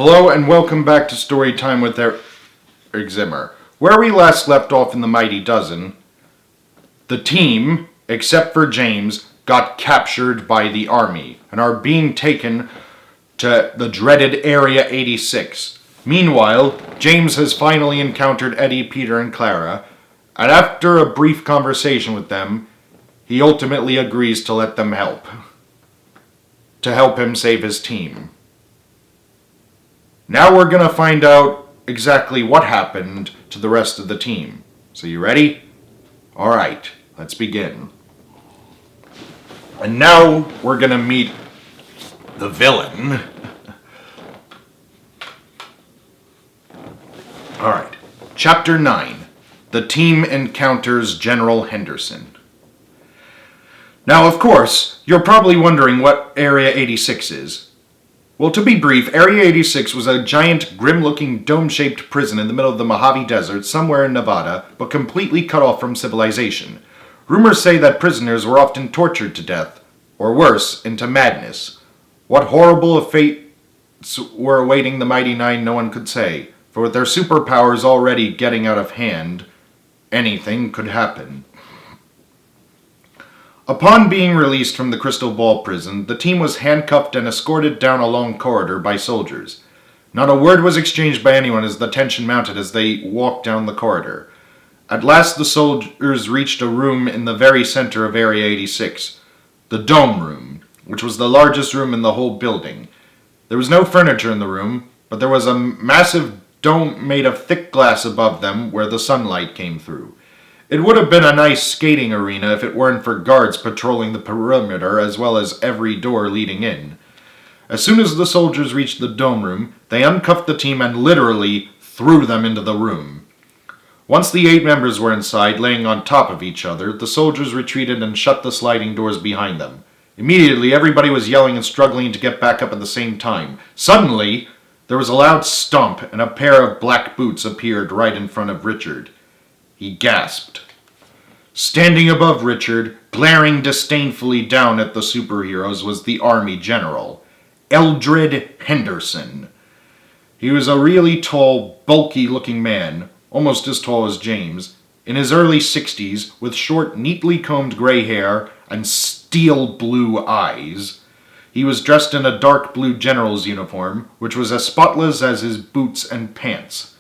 Hello and welcome back to StoryTime with Eric Zimmer. Where we last left off in the Mighty Dozen, the team, except for James, got captured by the army and are being taken to the dreaded Area 86. Meanwhile, James has finally encountered Eddie, Peter, and Clara, and after a brief conversation with them, he ultimately agrees to let them help him save his team. Now we're going to find out exactly what happened to the rest of the team. So you ready? Alright, let's begin. And now we're going to meet the villain. Alright, Chapter 9. The team encounters General Henderson. Now, of course, you're probably wondering what Area 86 is. Well, to be brief, Area 86 was a giant, grim-looking, dome-shaped prison in the middle of the Mojave Desert, somewhere in Nevada, but completely cut off from civilization. Rumors say that prisoners were often tortured to death, or worse, into madness. What horrible fates were awaiting the Mighty Nine, no one could say, for with their superpowers already getting out of hand, anything could happen. Upon being released from the Crystal Ball prison, the team was handcuffed and escorted down a long corridor by soldiers. Not a word was exchanged by anyone as the tension mounted as they walked down the corridor. At last the soldiers reached a room in the very center of Area 86, the Dome Room, which was the largest room in the whole building. There was no furniture in the room, but there was a massive dome made of thick glass above them where the sunlight came through. It would have been a nice skating arena if it weren't for guards patrolling the perimeter as well as every door leading in. As soon as the soldiers reached the dome room, they uncuffed the team and literally threw them into the room. Once the 8 members were inside, laying on top of each other, the soldiers retreated and shut the sliding doors behind them. Immediately, everybody was yelling and struggling to get back up at the same time. Suddenly, there was a loud stomp and a pair of black boots appeared right in front of Richard. He gasped. Standing above Richard, glaring disdainfully down at the superheroes, was the Army General, Eldred Henderson. He was a really tall, bulky-looking man, almost as tall as James, in his early 60s, with short, neatly combed gray hair and steel blue eyes. He was dressed in a dark blue general's uniform, which was as spotless as his boots and pants.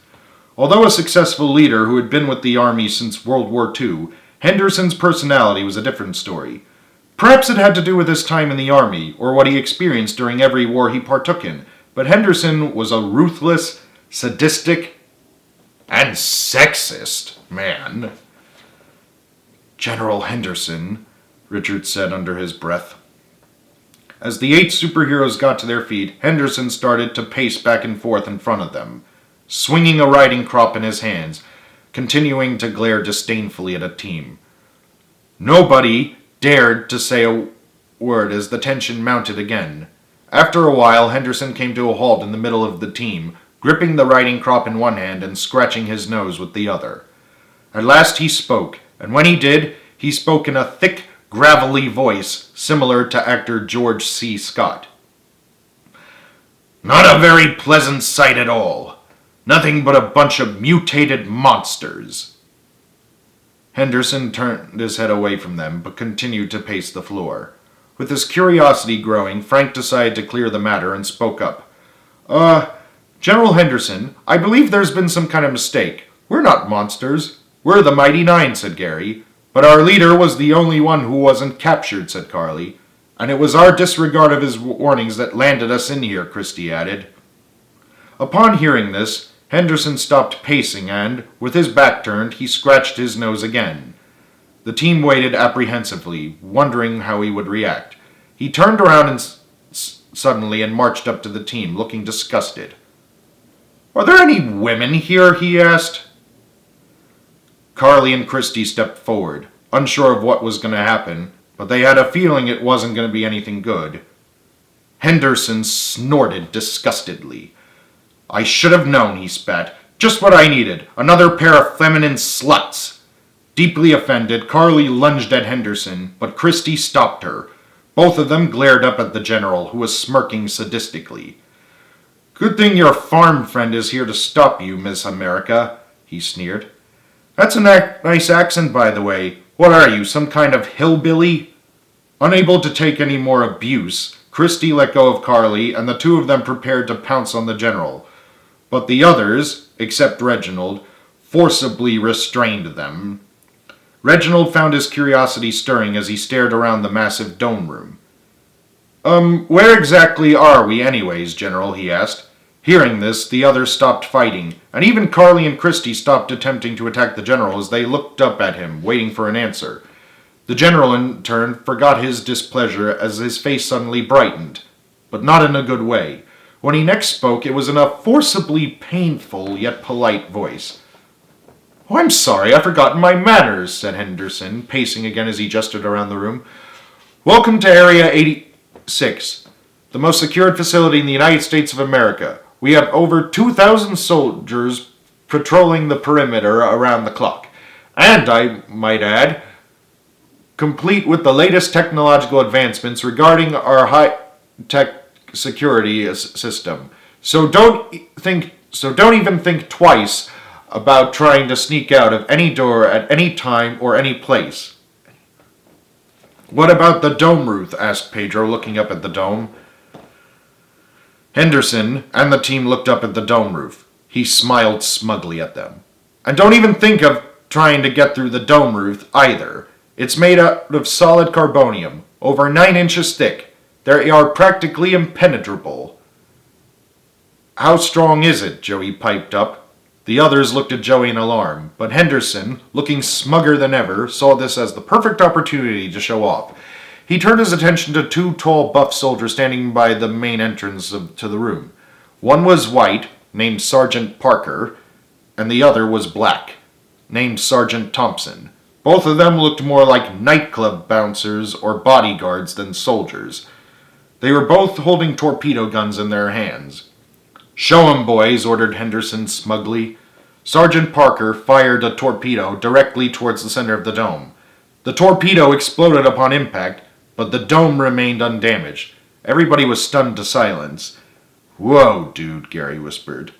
Although a successful leader who had been with the Army since World War II, Henderson's personality was a different story. Perhaps it had to do with his time in the Army, or what he experienced during every war he partook in, but Henderson was a ruthless, sadistic, and sexist man. General Henderson, Richard said under his breath. As the 8 superheroes got to their feet, Henderson started to pace back and forth in front of them, swinging a riding crop in his hands, continuing to glare disdainfully at a team. Nobody dared to say a word as the tension mounted again. After a while, Henderson came to a halt in the middle of the team, gripping the riding crop in one hand and scratching his nose with the other. At last he spoke, and when he did, he spoke in a thick, gravelly voice similar to actor George C. Scott. "Not a very pleasant sight at all. Nothing but a bunch of mutated monsters." Henderson turned his head away from them, but continued to pace the floor. With his curiosity growing, Frank decided to clear the matter and spoke up. General Henderson, I believe there's been some kind of mistake. We're not monsters. We're the Mighty Nine, said Gary. But our leader was the only one who wasn't captured, said Carly. And it was our disregard of his warnings that landed us in here, Christie added. Upon hearing this, Henderson stopped pacing and, with his back turned, he scratched his nose again. The team waited apprehensively, wondering how he would react. He turned around suddenly and marched up to the team, looking disgusted. "Are there any women here?" he asked. Carly and Christie stepped forward, unsure of what was going to happen, but they had a feeling it wasn't going to be anything good. Henderson snorted disgustedly. "I should have known," he spat. "Just what I needed. Another pair of feminine sluts." Deeply offended, Carly lunged at Henderson, but Christie stopped her. Both of them glared up at the general, who was smirking sadistically. Good thing your farm friend is here to stop you, Miss America, he sneered. That's a nice accent, by the way. What are you, some kind of hillbilly? Unable to take any more abuse, Christie let go of Carly, and the two of them prepared to pounce on the general. But the others, except Reginald, forcibly restrained them. Reginald found his curiosity stirring as he stared around the massive dome room. Where exactly are we anyways, General? He asked. Hearing this, the others stopped fighting, and even Carly and Christie stopped attempting to attack the general as they looked up at him, waiting for an answer. The general, in turn, forgot his displeasure as his face suddenly brightened, but not in a good way. When he next spoke, it was in a forcibly painful yet polite voice. "Oh, I'm sorry, I've forgotten my manners," said Henderson, pacing again as he gestured around the room. "Welcome to Area 86, the most secured facility in the United States of America. We have over 2,000 soldiers patrolling the perimeter around the clock. And, I might add, complete with the latest technological advancements regarding our high-tech security system. So don't even think twice about trying to sneak out of any door at any time or any place." "What about the dome roof?" asked Pedro, looking up at the dome. Henderson and the team looked up at the dome roof. He smiled smugly at them. "And don't even think of trying to get through the dome roof either. It's made out of solid carbonium, over 9 inches thick. They are practically impenetrable." "How strong is it?" Joey piped up. The others looked at Joey in alarm, but Henderson, looking smugger than ever, saw this as the perfect opportunity to show off. He turned his attention to 2 tall, buff soldiers standing by the main entrance to the room. One was white, named Sergeant Parker, and the other was black, named Sergeant Thompson. Both of them looked more like nightclub bouncers or bodyguards than soldiers. They were both holding torpedo guns in their hands. "Show 'em, boys," ordered Henderson smugly. Sergeant Parker fired a torpedo directly towards the center of the dome. The torpedo exploded upon impact, but the dome remained undamaged. Everybody was stunned to silence. "Whoa, dude," Gary whispered.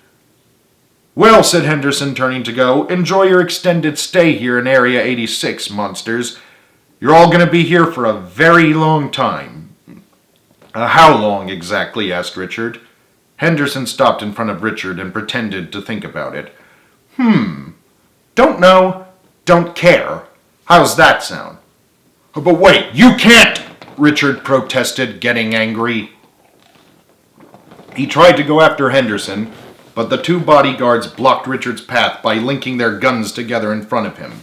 "Well," said Henderson, turning to go, "enjoy your extended stay here in Area 86, monsters. You're all going to be here for a very long time." How long exactly?" asked Richard. Henderson stopped in front of Richard and pretended to think about it. Don't know, don't care. How's that sound?" "But wait, you can't!" Richard protested, getting angry. He tried to go after Henderson, but the 2 bodyguards blocked Richard's path by linking their guns together in front of him.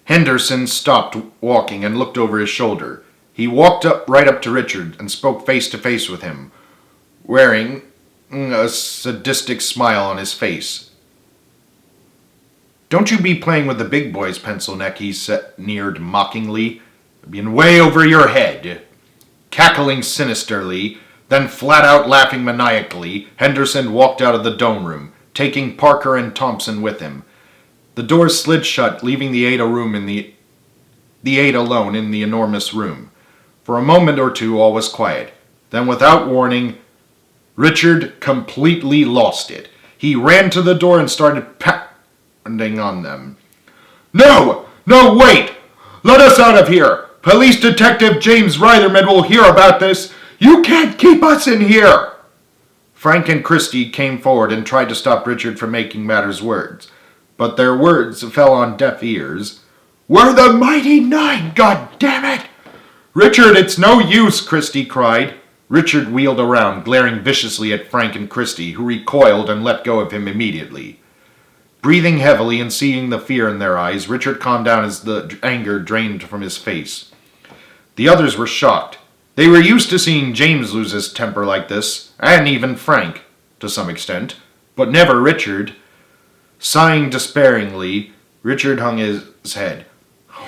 Henderson stopped walking and looked over his shoulder. He walked right up to Richard and spoke face to face with him, wearing a sadistic smile on his face. "Don't you be playing with the big boys, Pencil Neck," he sneered mockingly. "Been way over your head." Cackling sinisterly, then flat out laughing maniacally, Henderson walked out of the dome room, taking Parker and Thompson with him. The doors slid shut, leaving the 8 alone in the enormous room. For a moment or two, all was quiet. Then, without warning, Richard completely lost it. He ran to the door and started pounding on them. No, wait! Let us out of here! Police Detective James Reitherman will hear about this! You can't keep us in here!" Frank and Christie came forward and tried to stop Richard from making matters worse, but their words fell on deaf ears. "We're the Mighty Nine, goddammit!" "Richard, it's no use!" Christie cried. Richard wheeled around, glaring viciously at Frank and Christie, who recoiled and let go of him immediately. Breathing heavily and seeing the fear in their eyes, Richard calmed down as the anger drained from his face. The others were shocked. They were used to seeing James lose his temper like this, and even Frank, to some extent, but never Richard. Sighing despairingly, Richard hung his head.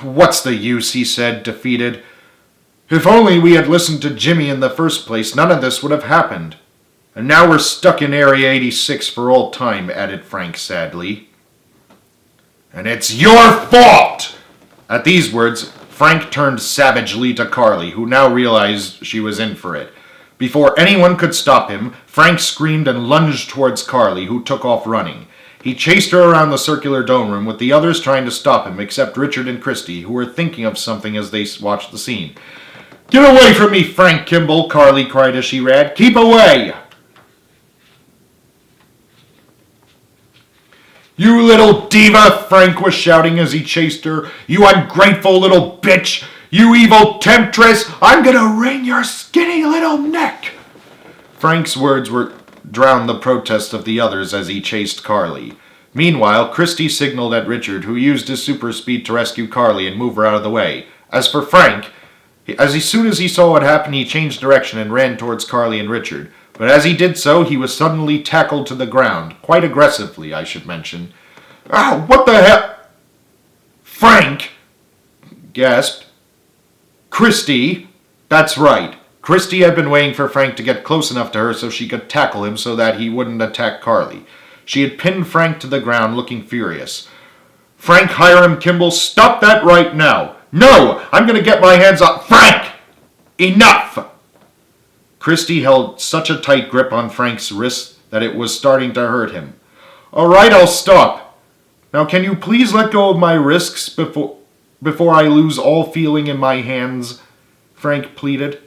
"What's the use?" he said, defeated. "If only we had listened to Jimmy in the first place, none of this would have happened. And now we're stuck in Area 86 for all time," added Frank sadly. "And it's your fault!" At these words, Frank turned savagely to Carly, who now realized she was in for it. Before anyone could stop him, Frank screamed and lunged towards Carly, who took off running. He chased her around the circular dome room, with the others trying to stop him, except Richard and Christy, who were thinking of something as they watched the scene. "Get away from me, Frank Kimball!" Carly cried as she ran. "Keep away!" "You little diva!" Frank was shouting as he chased her. "You ungrateful little bitch! You evil temptress! I'm gonna wring your skinny little neck!" Frank's words drowned the protests of the others as he chased Carly. Meanwhile, Christy signaled at Richard, who used his super speed to rescue Carly and move her out of the way. As for Frank, as soon as he saw what happened, he changed direction and ran towards Carly and Richard. But as he did so, he was suddenly tackled to the ground, quite aggressively, I should mention. "Ah, what the hell?" "Frank!" gasped. "Christy!" That's right. Christy had been waiting for Frank to get close enough to her so she could tackle him so that he wouldn't attack Carly. She had pinned Frank to the ground, looking furious. "Frank Hiram Kimball, stop that right now! No! I'm going to get my hands on— Frank! Enough!" Christy held such a tight grip on Frank's wrist that it was starting to hurt him. "All right, I'll stop. Now can you please let go of my wrists before I lose all feeling in my hands?" Frank pleaded.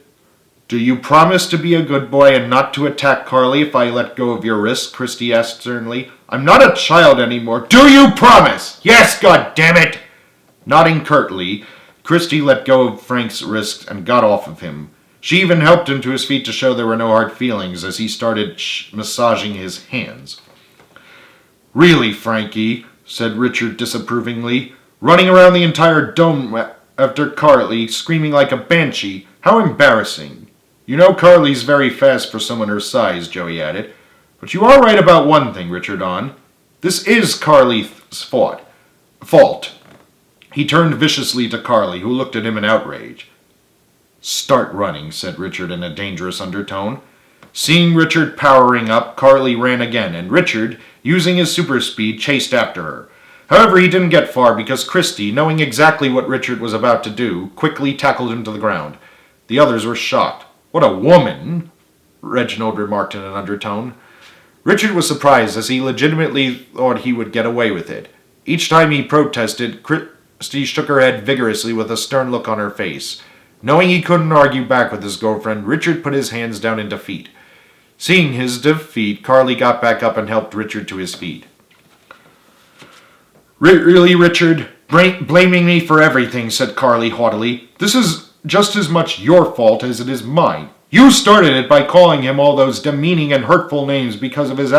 "Do you promise to be a good boy and not to attack Carly if I let go of your wrists?" Christy asked sternly. "I'm not a child anymore. Do you promise?" "Yes, goddammit!" Nodding curtly, Christy let go of Frank's wrists and got off of him. She even helped him to his feet to show there were no hard feelings as he started massaging his hands. "Really, Frankie," said Richard disapprovingly, "running around the entire dome after Carly, screaming like a banshee. How embarrassing." "You know Carly's very fast for someone her size," Joey added. "But you are right about one thing, Richard on. This is Carly's fault." He turned viciously to Carly, who looked at him in outrage. "Start running," said Richard in a dangerous undertone. Seeing Richard powering up, Carly ran again, and Richard, using his super speed, chased after her. However, he didn't get far because Christy, knowing exactly what Richard was about to do, quickly tackled him to the ground. The others were shocked. "What a woman," Reginald remarked in an undertone. Richard was surprised as he legitimately thought he would get away with it. Each time he protested, Christy shook her head vigorously with a stern look on her face. Knowing he couldn't argue back with his girlfriend, Richard put his hands down in defeat. Seeing his defeat, Carly got back up and helped Richard to his feet. "Really, Richard? Blaming me for everything," said Carly haughtily. "This is just as much your fault as it is mine. You started it by calling him all those demeaning and hurtful names because of his